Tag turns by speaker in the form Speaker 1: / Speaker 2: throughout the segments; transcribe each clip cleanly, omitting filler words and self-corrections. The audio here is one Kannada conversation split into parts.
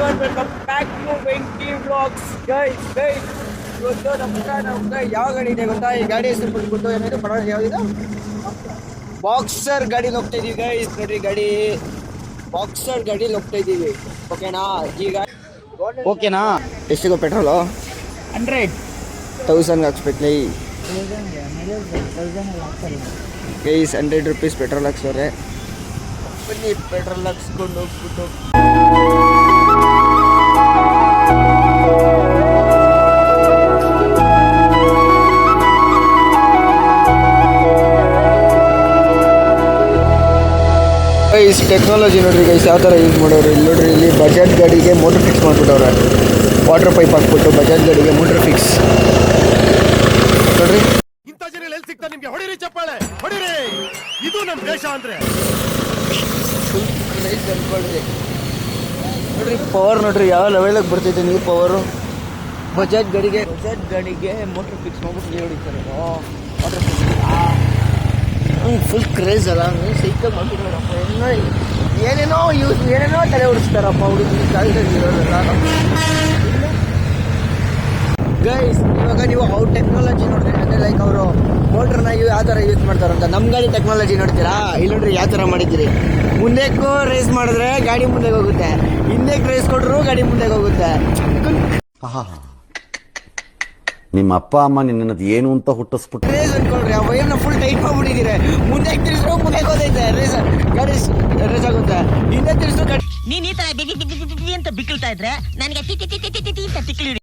Speaker 1: everyone, welcome back to Venky Vlogs. Guys, ಇವತ್ತು ನಮ್ಗೆ ಯಾವ ಗಾಡಿ ಇದೆ ಗೊತ್ತಾ? ಈ ಗಾಡಿ ಹೆಸರು ಬಂದ್ಬಿಟ್ಟು ಏನಿದೆ ಯಾವ್ದಿದೆ? ಬಾಕ್ಸರ್ ಗಾಡಿಲಿ ಹೋಗ್ತಾ ಇದೀವಿ ಗೈಸ್. ನೋಡ್ರಿ ಗಾಡಿ ಬಾಕ್ಸರ್ ಗಾಡಿಲಿ ಹೋಗ್ತಾ ಇದೀವಿ. ಓಕೆನಾ? ಈಗ ಓಕೆನಾ? ಎಷ್ಟಿಗೋ ಪೆಟ್ರೋಲು? 100,000 ಹಾಕ್ಸ್ಬೇಕೇ ಗೈಸ್. 100 ರೂಪೀಸ್ ಪೆಟ್ರೋಲ್ ಹಾಕ್ಸೋರೆ. ಬನ್ನಿ ಪೆಟ್ರೋಲ್ ಹಾಕ್ಸ್ಕೊಂಡು ಹೋಗ್ಬಿಟ್ಟು ಗೈಸ್ ಟೆಕ್ನಾಲಜಿ ನೋಡ್ರಿ ಗೈಸ್ ಯಾವ ಥರ ಯೂಸ್ ಮಾಡೋರು. ಇಲ್ಲಿ ನೋಡ್ರಿ, ಇಲ್ಲಿ ಬಜಾಜ್ ಗಾಡಿಗೆ ಮೋಟ್ರ್ ಫಿಕ್ಸ್ ಮಾಡಿಬಿಟ್ಟವ್ರೆ. ವಾಟರ್ ಪೈಪ್ ಹಾಕ್ಬಿಟ್ಟು ಬಜಾಜ್ ಗಾಡಿಗೆ ಮೋಟ್ರ್ ಫಿಕ್ಸ್ ನೋಡ್ರಿ.
Speaker 2: ಇಂಥ ಜನ ಎಲ್ಲಿ ಸಿಗ್ತಾರೆ ನಿಮ್ಗೆ? ಹೊಡಿರಿ ಚಪ್ಪಾಳೆ ಹೊಡಿರಿ, ಇದು ನಮ್ಮ ದೇಶ ಅಂದ್ರೆ.
Speaker 1: ನೋಡ್ರಿ ಪವರ್ ನೋಡ್ರಿ ಯಾವ ಲೆವೆಲಾಗಿ ಬರ್ತೈತೆ ನೀರು ಪವರು. ಬಜಾಜ್ ಗಾಡಿಗೆ ಮೋಟ್ರ್ ಫಿಕ್ಸ್ ಮಾಡ್ಬಿಟ್ಟು ನೀರು ಹೊಡಿತಾರೆ. ವಾಟರ್ ಫುಲ್ ಕ್ರೇಜ್ ಅಲ್ಲ, ಸೈಕಲ್ ಮಾಡ್ಬಿಟ್ಟಾರಪ್ಪ. ಏನೇನೋ ತಲೆ ಹೊಡಿಸ್ತಾರಪ್ಪ ಹುಡುಗಿ ಕಾಲದಲ್ಲಿರೋದಲ್ಲ. ಗೈಸ್ ಇವಾಗ ನೀವು ಅವ್ರ ಟೆಕ್ನಾಲಜಿ ನೋಡ್ರಿ, ಅಂದರೆ ಲೈಕ್ ಅವರು ಮೋಟ್ರನ್ನ ಯಾವ ಥರ ಯೂಸ್ ಮಾಡ್ತಾರಂತ. ನಮ್ಮ ಗಾಡಿ ಟೆಕ್ನಾಲಜಿ ನೋಡ್ತೀರಾ? ಇಲ್ಲಿ ನೋಡ್ರಿ ಯಾವ ಥರ ಮಾಡಿದ್ದೀರಿ. ಮುಂದೆಗೂ ರೇಸ್ ಮಾಡಿದ್ರೆ ಗಾಡಿ ಮುಂದೆಗೆ ಹೋಗುತ್ತೆ, ಹಿಂದೆಗೆ ರೇಸ್ ಕೊಟ್ಟರು ಗಾಡಿ ಮುಂದೆಗೆ ಹೋಗುತ್ತೆ.
Speaker 3: ನಿಮ್ಮ ಅಪ್ಪ ಅಮ್ಮ ನಿನ್ನದು ಏನು ಅಂತ ಹುಟ್ಟಿಸ್ಬಿಟ್ಟು
Speaker 1: ರೇಸ್ ಅನ್ಕೊಳ್ರಿ. ಆ ವೈರ್ನ ಫುಲ್ ಟೈಟ್ ಮಾಡ್ಬಿಟ್ಟಿದ್ದೀರಿ. ಮುಂದೆ ತಿರ್ಸ್ರು ಮುಂದೆ ಹೋದೈತೆ ರೇಸ್, ಗಾಡಿ ರೇಸ್ ಆಗುತ್ತೆ. ಹಿಂದೆ ತಿರ್ಸ್ರು ಗಾಡಿ.
Speaker 4: ನೀನ್ ಈ ತರ ಬಿಗಿ ಅಂತ ಬಿಕ್ಕಳ್ತಾ ಇದ್ರೆ ನನಗೆ ಟಿ ಅಂತ ತಿಕ್ಲಿ.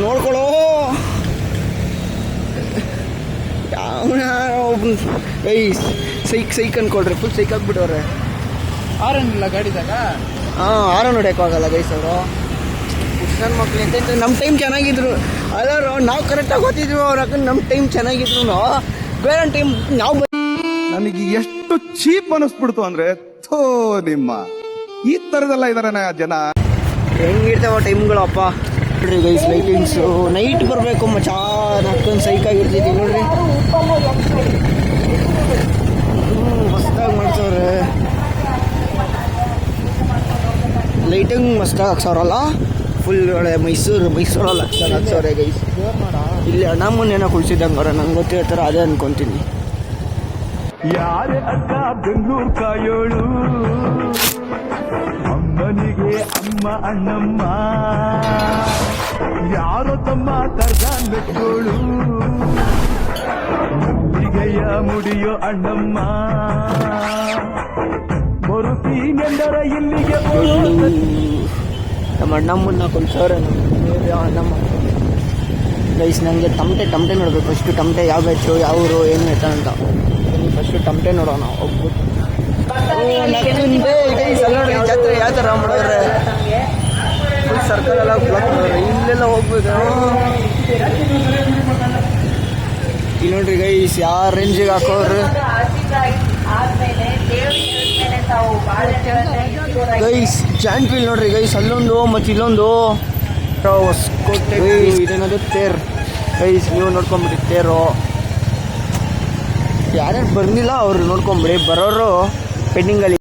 Speaker 1: ನೋಡ್ಕೊಳ್ಳೋ ಗೈಸ್, ಸೈಕ್ ಅನ್ಕೊಳ್ರಿ, ಫುಲ್ ಸೈಕ್ ಆಗ್ಬಿಟ್ಟವ್ರೆ.
Speaker 2: ಆರನ್ನಿಲ್ಲ ಗಾಡಿದಾಗ.
Speaker 1: ಆರನ್ ಹೊಡ್ಯೋಕ್ಕಾಗಲ್ಲ ಗೈಸ್ ಅವರು. ನನ್ನ ಮಕ್ಳು ಎಂತ ನಮ್ಮ ಟೈಮ್ ಚೆನ್ನಾಗಿದ್ರು ಅಲ್ಲಾರು, ನಾವು ಕರೆಕ್ಟಾಗಿ ಓದ್ತಿದ್ವಿ. ಅವ್ರ ಅಕ್ಕ ನಮ್ಮ ಟೈಮ್ ಚೆನ್ನಾಗಿದ್ರು ಬೇರೆ ಟೈಮ್ ನಾವು.
Speaker 5: ನನಗೆ ಎಷ್ಟು ಚೀಪ್ ಅನಿಸ್ಬಿಡ್ತು ಅಂದ್ರೆ, ಥೋ ನಿಮ್ಮ ಈ ತರದೆಲ್ಲ ಇದಾರೆ ಜನ.
Speaker 1: ಹೆಂಗಿರ್ತಾವ ಟೈಮ್ಗಳು ಅಪ್ಪ. ನೋಡ್ರಿ ಗೈಸ್ ಲೈಟಿಂಗ್ಸು ನೈಟ್ ಬರಬೇಕು ಮಚ್ಚಾ, ನಕ್ಕೊಂದು ಸೈಕಾಗಿರ್ತೈತಿ ನೋಡ್ರಿ. ಮಸ್ತಾಗಿ ಮಾಡ್ಸವ್ರೆ ಲೈಟಿಂಗ್, ಮಸ್ತಾಗಿ ಹಾಕ್ಸವ್ರಲ್ಲ. ಫುಲ್ ಒಳ್ಳೆ ಮೈಸೂರಲ್ಲಿ ಹಾಕ್ಸವ್ರೆ ಗೈಸ್. ಇಲ್ಲಿ ಅಣ್ಣಮ್ಮನೇನೋ ಕುಳ್ಸಿದ್ದಂಗೆ ಅವ್ರೆ, ನಂಗೆ ಗೊತ್ತಿರ್ತಾರ ಅದೇ ಅನ್ಕೊಂತೀನಿ.
Speaker 6: ಯಾರೇ ಅಕ್ಕ ಬೆಂಗಳೂರು ಕಾಯೋಳು, ಅಮ್ಮನಿಗೆ ಅಮ್ಮ ಅಣ್ಣಮ್ಮ, ಯಾರೋ ತಮ್ಮ ಕರ್ದಾನ್ ಬೆಟ್ಟೋಳು, ಮುತ್ತಿಗೆಯ ಮುಡಿಯೋ ಅಣ್ಣಮ್ಮ, ಬರುತ್ತೀನೆಂದರ ಇಲ್ಲಿಗೆ
Speaker 1: ನಮ್ಮ ಅಣ್ಣಮ್ಮನ್ನ ಕುಳ್ಸವ್ರೆ. ಅಣ್ಣಮ್ಮ ಗೈಸ್ ನನಗೆ ಟಮಟೆ ನೋಡ್ಬೇಕು ಫಸ್ಟು. ಟಮಟೆ ಯಾವ ಬೆಚ್ಚು ಯಾವ ಊರು ಏನು ಐತ ಅಂತ ಫಸ್ಟು ಟಮಟೆ ನೋಡೋಣ ಹೋಗ್ಬಿಟ್ಟು. ನೋಡ್ರಿ ಜಾತ್ರೆ ಯಾವ ಥರ ಮಾಡಿದ್ರೆ ಫುಲ್ ಸರ್ಕಲ್ ಎಲ್ಲ ಬ್ಲಾಕ್ ಮಾಡಿದ್ರೆ ಇಲ್ಲೆಲ್ಲ ಹೋಗ್ಬೇಕು. ಇಲ್ಲಿ ನೋಡ್ರಿ ಗೈಸ್ ಯಾವ ರೇಂಜಿಗೆ ಹಾಕೋರು ಗೈಸ್. ಜಾಯಿಂಟ್ ವೀಲ್ ನೋಡ್ರಿ ಗೈಸ್, ಅಲ್ಲೊಂದು ಮತ್ತು ಇಲ್ಲೊಂದು ಹೊಸಕೋಟೆ. ಇದೇನದು ತೇರ್ ಗೈಸ್, ನೀವು ನೋಡ್ಕೊಂಬಿಡಿ ತೇರು. ಯಾರ್ಯಾರು ಬಂದಿಲ್ಲ ಅವ್ರು ನೋಡ್ಕೊಂಬಿಡಿ, ಬರೋರು ಪೆಂಡಿಂಗಲ್ಲಿ.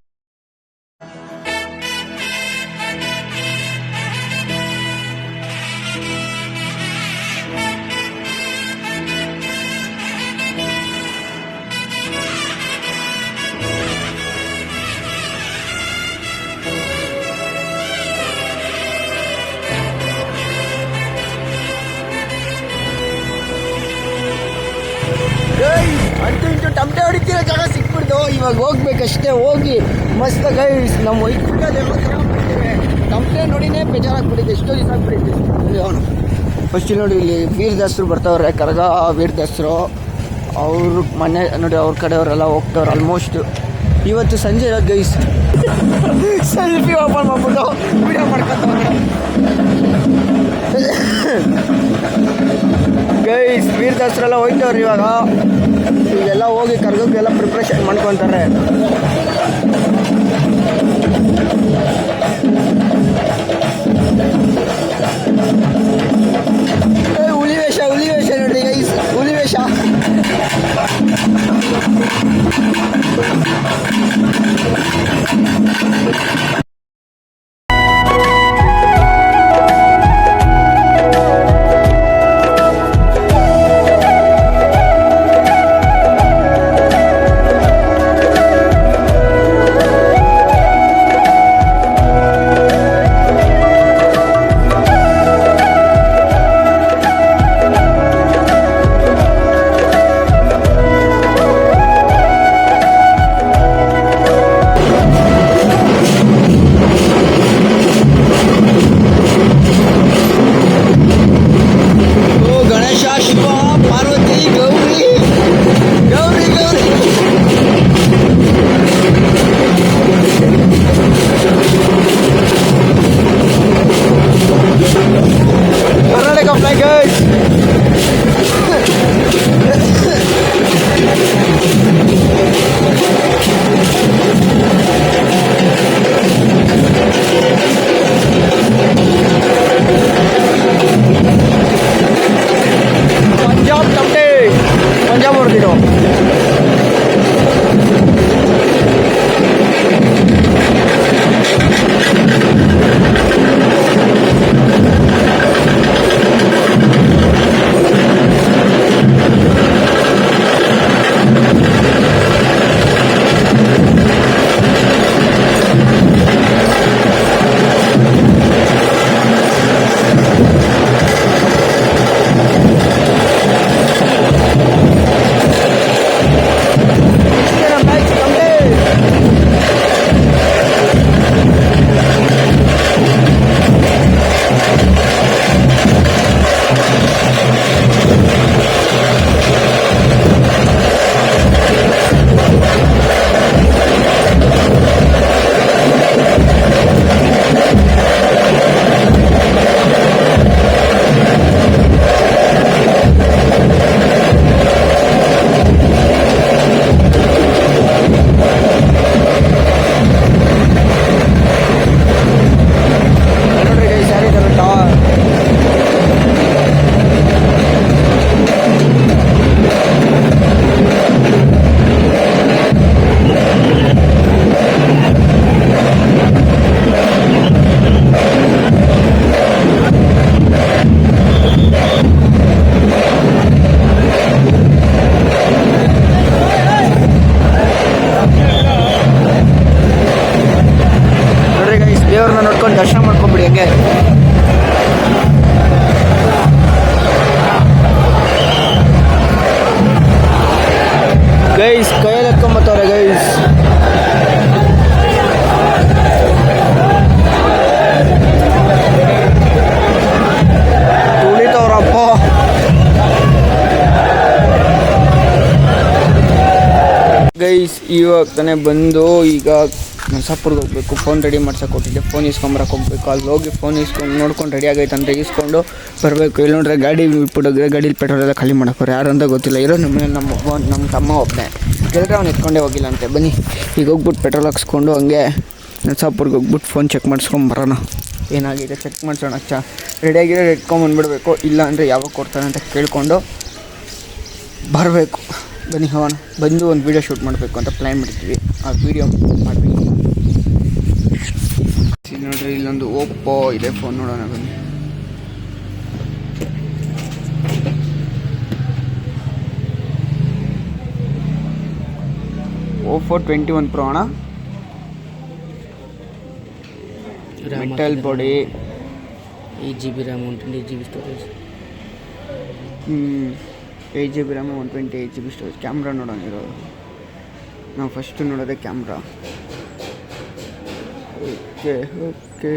Speaker 1: ಅಂತೂ ಟಮಟೆ ಹೊಡಿತೀರೋ ಜಾಗ ಸಿಕ್ಬಿಡ್ದು. ಇವಾಗ ಹೋಗ್ಬೇಕಷ್ಟೇ, ಹೋಗಿ ಮಸ್ತ್ ಗೈಸ್ ನಮ್ಮ ವೈದ್ಯರು ಟಮಟೆ ನೋಡಿನೇ ಬೇಜಾರಾಗ್ಬಿಟ್ಟಿದೆ. ಎಷ್ಟೋ ದಿವಸ ಆಗ್ಬಿಟ್ಟಿದೆ ಅವನು. ಫಸ್ಟ್ ನೋಡಿ ಇಲ್ಲಿ ವೀರದಾಸರು ಬರ್ತಾವ್ರೆ, ಕರಗ ವೀರದಾಸರು. ಅವ್ರ ಮನೆ ನೋಡಿ, ಅವ್ರ ಕಡೆಯವರೆಲ್ಲ ಹೋಗ್ತಾವ್ರೆ ಆಲ್ಮೋಸ್ಟ್. ಇವತ್ತು ಸಂಜೆ ಇರೋದು ಗೈಸ್. ಸೆಲ್ಫಿ ಓಪನ್ ಮಾಡ್ಬಿಟ್ಟು ವಿಡಿಯೋ ಮಾಡ್ಕೊತಾವ್ರೆ ಗೈಸ್. ವೀರದಾಸರೆಲ್ಲ ಹೋಗ್ತಾವ್ರಿ ಇವಾಗ. ಇಲ್ಲೆಲ್ಲ ಹೋಗಿ ಕರ್ಗೋಕ್ಕೆಲ್ಲ ಪ್ರಿಪ್ರೇಷನ್ ಮಾಡ್ಕೊತಾರೆ. ಹಂಗೆ ಗೈಸ್ ಕೈಯಲ್ಲಿ ಎತ್ಕೊಂಬತ್ತವ್ರೆ ಗೈಸ್. ತುಳಿತವ್ರಪ್ಪ. ಗೈಸ್ ಇವಾಗ ತಾನೇ ಬಂದು ಈಗ ನರಸಾಪುರ್ಗೆ ಹೋಗ್ಬೇಕು. ಫೋನ್ ರೆಡಿ ಮಾಡ್ಸಕ್ಕೆ ಕೊಟ್ಟಿದ್ದೆ, ಫೋನ್ ಇಸ್ಕೊಂಬರಕ್ಕೆ ಹೋಗ್ಬೇಕು. ಅಲ್ಲಿ ಹೋಗಿ ಫೋನ್ ಇಸ್ಕೊಂಡು ನೋಡ್ಕೊಂಡು ರೆಡಿ ಆಗೈತೆ ಅಂತ ಇಸ್ಕೊಂಡು ಬರಬೇಕು. ಇಲ್ಲಿ ನೋಡ್ರೆ ಗಾಡಿ ಬಿಟ್ಬಿಟ್ಟೋದ್ರೆ ಗಾಡೀಲಿ ಪೆಟ್ರೋಲ್ ಎಲ್ಲ ಖಾಲಿ ಮಾಡೋರು ಯಾರು ಅಂತ ಗೊತ್ತಿಲ್ಲ. ಇರೋ ನಮ್ಮ ತಮ್ಮ ಒಬ್ಬನೇ ಗೆಲ್ಲರೆ ಅವ್ನು ಎತ್ಕೊಂಡೇ ಹೋಗಿಲ್ಲ ಅಂತೆ. ಬನ್ನಿ ಈಗ ಹೋಗ್ಬಿಟ್ಟು ಪೆಟ್ರೋಲ್ ಹಾಕ್ಸ್ಕೊಂಡು ಹಂಗೆ ನರಸಾಪುರ್ಗೆ ಹೋಗ್ಬಿಟ್ಟು ಫೋನ್ ಚೆಕ್ ಮಾಡಿಸ್ಕೊಂಬರೋಣ. ಏನಾಗಿದೆ ಚೆಕ್ ಮಾಡಿಸೋಣ. ರೆಡಿಯಾಗಿರೋ ಎತ್ಕೊಂಬಂದ್ಬಿಡ್ಬೇಕು. ಇಲ್ಲ ಅಂದರೆ ಯಾವಾಗ ಕೊಡ್ತಾನೆ ಅಂತ ಕೇಳಿಕೊಂಡು ಬರಬೇಕು. ಬನ್ನಿ ಹೋಗೋಣ. ಬಂದು ಒಂದು ವೀಡಿಯೋ ಶೂಟ್ ಮಾಡಬೇಕು ಅಂತ ಪ್ಲ್ಯಾನ್ ಮಾಡಿದ್ವಿ. ಆ ವೀಡಿಯೋ ಮಾಡ್ತೀವಿ. ನೋಡ್ರಿ ಇಲ್ಲೊಂದು ಓಪ್ಪೋ ಇದೆ ಫೋನ್, ನೋಡೋಣ ಬನ್ನಿ. ಓಪ್ಪೋ 21 Pro ಅಣ್ಣ. Metal body,
Speaker 7: 8 GB RAM 128 GB storage.
Speaker 1: 8 GB RAM 128 GB storage. Camera ನೋಡೋಣ ಇರೋದು. ನಾವು ಫಸ್ಟು ನೋಡೋದೇ ಕ್ಯಾಮ್ರಾ. ಓಕೆ ಓಕೆ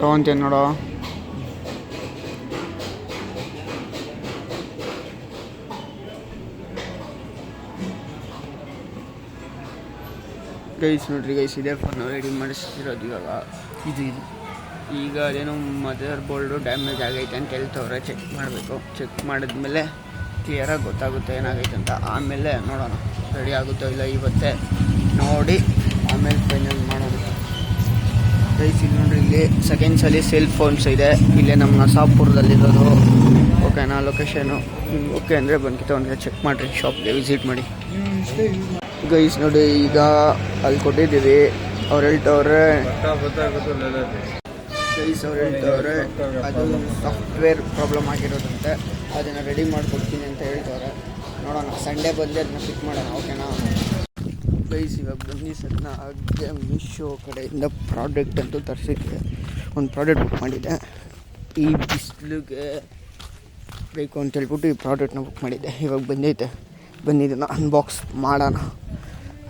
Speaker 1: ತೊಗೊಂತೇನೆ ನೋಡೋ. ಗೈಸ್ ನೋಡ್ರಿ ಗೈಸ್, ಇದೇ ಫೋನ್ ರೆಡಿ ಮಾಡಿಸ್ತಿರೋದು ಇವಾಗ. ಇದು ಈಗ ಅದೇನೋ ಮದರ್ ಬೋರ್ಡು ಡ್ಯಾಮೇಜ್ ಆಗೈತೆ ಅಂತ ಹೇಳ್ತವ್ರೆ. ಚೆಕ್ ಮಾಡಬೇಕು. ಚೆಕ್ ಮಾಡಿದ್ಮೇಲೆ ಕ್ಲಿಯರಾಗಿ ಗೊತ್ತಾಗುತ್ತೆ ಏನಾಗೈತೆ ಅಂತ. ಆಮೇಲೆ ನೋಡೋಣ ರೆಡಿ ಆಗುತ್ತೋ ಇಲ್ಲ ಇವತ್ತೇ ನೋಡಿ ಆಮೇಲೆ ಫೈನಲ್ ಮಾಡೋಣ. ಗೈಸ್ ಇಲ್ಲಿ ನೋಡ್ರಿ, ಇಲ್ಲಿ ಸೆಕೆಂಡ್ಸಲ್ಲಿ ಸೆಲ್ ಫೋನ್ಸ್ ಇದೆ. ಇಲ್ಲೇ ನಮ್ಮ ನರಸಾಪುರದಲ್ಲಿರೋದು. ಓಕೆನಾ ಲೊಕೇಶನು? ಓಕೆ ಅಂದರೆ ಬಂದ್ಕಿತ್ತು ಅಂದರೆ ಚೆಕ್ ಮಾಡಿರಿ, ಶಾಪ್ಗೆ ವಿಸಿಟ್ ಮಾಡಿ. ಗೈಸ್ ನೋಡಿ ಈಗ ಅಲ್ಲಿ ಕೊಟ್ಟಿದ್ದೀವಿ. ಅವ್ರು ಹೇಳ್ತವ್ರೆ ಗೈಸ್, ಅವ್ರು ಹೇಳ್ತವ್ರೆ ಅದು ಸಾಫ್ಟ್ವೇರ್ ಪ್ರಾಬ್ಲಮ್ ಆಗಿರೋದಂತೆ. ಅದನ್ನು ರೆಡಿ ಮಾಡಿಕೊಡ್ತೀನಿ ಅಂತ ಹೇಳ್ತವ್ರೆ. ನೋಡೋಣ ಸಂಡೇ ಬಂದು ಅದನ್ನ ಪಿಕ್ ಮಾಡೋಣ. ಓಕೆನಾ ಗೈಸ್? ಇವಾಗ ಬನ್ನಿ ಸದ್ನ ಹಾಗೆ ಮೀಶೋ ಕಡೆಯಿಂದ ಪ್ರಾಡಕ್ಟ್ ಅಂತೂ ತರಿಸಿದ್ದೆ. ಒಂದು ಪ್ರಾಡಕ್ಟ್ ಬುಕ್ ಮಾಡಿದ್ದೆ. ಈ ಬಿಸಿಲಿಗೆ ಬೇಕು ಅಂತ ಹೇಳ್ಬಿಟ್ಟು ಈ ಪ್ರಾಡಕ್ಟ್ನ ಬುಕ್ ಮಾಡಿದ್ದೆ. ಇವಾಗ ಬಂದೈತೆ. ಬನ್ನಿ ಇದನ್ನು ಅನ್ಬಾಕ್ಸ್ ಮಾಡೋಣ.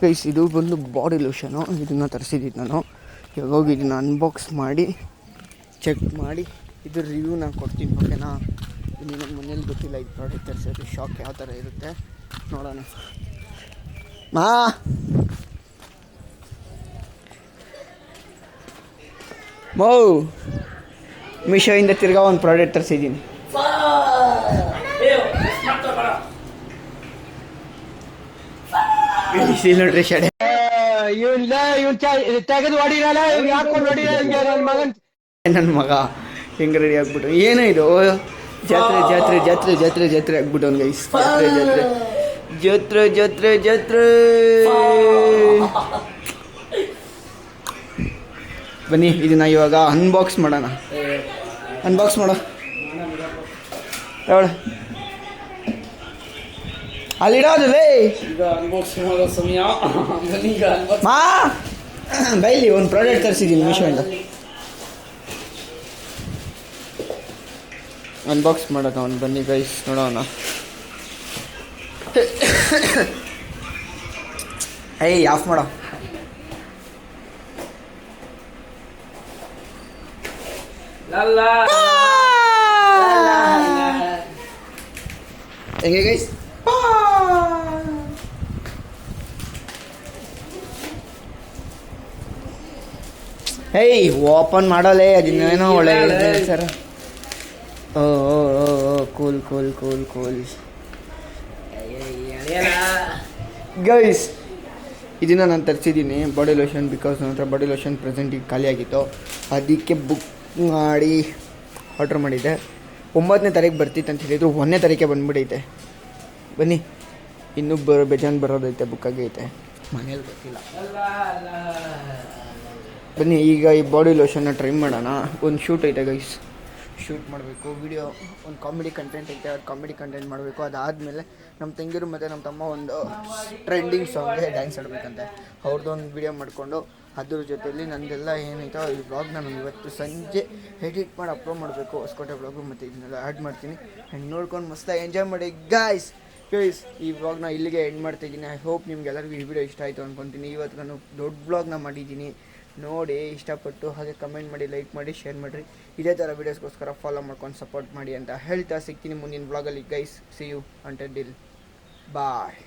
Speaker 1: ಗೈಸ್ ಇದು ಬಂದು ಬಾಡಿ ಲೋಷನು. ಇದನ್ನು ತರಿಸಿದ್ದೀನಿ ನಾನು. ಇವಾಗ ಹೋಗಿ ಇದನ್ನು ಅನ್ಬಾಕ್ಸ್ ಮಾಡಿ ಚೆಕ್ ಮಾಡಿ ಇದ್ರ ರಿವ್ಯೂ ನಾನು ಕೊಡ್ತೀನಿ. ಓಕೆನಾ? ಇನ್ನು ನಮ್ಮ ಮನೇಲಿ ಗೊತ್ತಿಲ್ಲ ಇದು ಪ್ರಾಡಕ್ಟ್ ತರಿಸೋದು. ಶಾಕ್ ಯಾವ ಥರ ಇರುತ್ತೆ ನೋಡೋಣ. ಮೀಶೋಯಿಂದ ತಿರ್ಗಾ ಒಂದು ಪ್ರಾಡಕ್ಟ್ ತರಿಸಿದ್ದೀನಿ. ನೋಡ್ರಿ ಶಡೆ ತೆಗೆದು ಹೊಡಿರಲ್ಲ, ಹಾಕೊಂಡು ಹೊಡಿರ ನನ್ನ ಮಗ ಹೆಂಗೆ ರೆಡಿ ಆಗ್ಬಿಟ್ಟು. ಏನೋ ಇದು ಜಾತ್ರೆ ಜಾತ್ರೆ ಜಾತ್ರೆ ಜಾತ್ರೆ ಜಾತ್ರೆ ಆಗ್ಬಿಟ್ಟು ಅವ್ನು ಗೈಸ್. ಜಾತ್ರೆ ಜಾತ್ರೆ ಜಾತ್ರೆ ಜಾತ್ರೆ. ಬನ್ನಿ ಇದನ್ನ ಇವಾಗ ಅನ್ಬಾಕ್ಸ್ ಮಾಡೋಣ. ಅನ್ಬಾಕ್ಸ್ ಮಾಡೋ ಹೇಳ ಅಲ್ಲಿಡೋದಲ್ಲೇ ಮಾ ಬೈಲಿ ಒಂದು ಪ್ರಾಡಕ್ಟ್ ತರಿಸಿದ್ದೀನಿ ಮೀಶೋಯಿಂದ. ಅನ್ಬಾಕ್ಸ್ ಮಾಡೋಣ ಅವ್ನು. ಬನ್ನಿ ಗೈಸ್ ನೋಡೋಣ. ಏಯ್ ಆಫ್ ಮಾಡೋ. ಹೆಂಗೆ ಗೈಸ್? ಏಯ್ ಓಪನ್ ಮಾಡೋಲ್ಲೇ, ಅದನ್ನೇನೋ ಒಳ್ಳೆ sir. Oh oh oh oh cool cool cool cool guys. ಇದನ್ನು ನಾನು ತರಿಸಿದ್ದೀನಿ ಬಾಡಿ ಲೋಷನ್, ಬಿಕಾಸ್ ನನ್ನ ಹತ್ರ ಬಾಡಿ ಲೋಷನ್ ಪ್ರೆಸೆಂಟಿಗೆ ಖಾಲಿಯಾಗಿತ್ತು, ಅದಕ್ಕೆ ಬುಕ್ ಮಾಡಿ ಆರ್ಡ್ರ್ ಮಾಡಿದ್ದೆ. 9ನೇ ತಾರೀಕು ಬರ್ತಿತ್ತು ಅಂತ ಹೇಳಿದ್ರು, 1ನೇ ತಾರೀಕೆ ಬಂದುಬಿಡೈತೆ. ಬನ್ನಿ, ಇನ್ನೂ ಬೇಜಾನ್ ಬರೋದೈತೆ, ಬುಕ್ ಆಗೈತೆ, ಮನೇಲಿ ಗೊತ್ತಿಲ್ಲ. ಬನ್ನಿ ಈಗ ಈ ಬಾಡಿ ಲೋಷನ್ನ ಟ್ರೈ ಮಾಡೋಣ. ಒಂದು ಶೂಟ್ ಐತೆ ಗೈಸ್, ಶೂಟ್ ಮಾಡಬೇಕು, ವಿಡಿಯೋ ಒಂದು ಕಾಮಿಡಿ ಕಂಟೆಂಟ್ ಐತೆ, ಅದು ಕಾಮಿಡಿ ಕಂಟೆಂಟ್ ಮಾಡಬೇಕು. ಅದಾದಮೇಲೆ ನಮ್ಮ ತಂಗಿರು ಮತ್ತು ನಮ್ಮ ತಮ್ಮ ಒಂದು ಟ್ರೆಂಡಿಂಗ್ ಸಾಂಗ್ಗೆ ಡ್ಯಾನ್ಸ್ ಆಡಬೇಕಂತೆ. ಅವ್ರದ್ದೊಂದು ವಿಡಿಯೋ ಮಾಡಿಕೊಂಡು ಅದ್ರ ಜೊತೆಯಲ್ಲಿ ನಂದೆಲ್ಲ ಏನೈತೋ ಈ ವ್ಲಾಗ್ನ ನಾನು ಇವತ್ತು ಸಂಜೆ ಎಡಿಟ್ ಮಾಡಿ ಅಪ್ಲೋಡ್ ಮಾಡಬೇಕು, ಹೊಸಕೋಟೆ ವ್ಲಾಗು, ಮತ್ತು ಇದನ್ನೆಲ್ಲ ಆ್ಯಡ್ ಮಾಡ್ತೀನಿ. ಆ್ಯಂಡ್ ನೋಡ್ಕೊಂಡು ಮಸ್ತಾಗಿ ಎಂಜಾಯ್ ಮಾಡಿ ಗಾಯ್ಸ್. ಈ ವ್ಲಾಗ್ನ ಇಲ್ಲಿಗೆ ಎಂಡ್ ಮಾಡ್ತಾಯಿದ್ದೀನಿ. ಐ ಹೋಪ್ ನಿಮ್ಗೆಲ್ಲರಿಗೂ ಈ ವಿಡಿಯೋ ಇಷ್ಟ ಆಯಿತು ಅಂದ್ಕೊತೀನಿ. ಇವತ್ತು ನಾನು ದೊಡ್ಡ ವ್ಲಾಗ್ನ ಮಾಡಿದ್ದೀನಿ, ನೋಡಿ ಇಷ್ಟಪಟ್ಟು ಹಾಗೆ ಕಮೆಂಟ್ ಮಾಡಿ, ಲೈಕ್ ಮಾಡಿ, ಶೇರ್ ಮಾಡಿರಿ. ಇದೇ ಥರ ವೀಡಿಯೋಸ್ಗೋಸ್ಕರ ಫಾಲೋ ಮಾಡ್ಕೊಂಡು ಸಪೋರ್ಟ್ ಮಾಡಿ ಅಂತ ಹೇಳ್ತಾ ಸಿಗ್ತೀನಿ ಮುಂದಿನ ವ್ಲಾಗಲ್ಲಿ guys. See you until bye.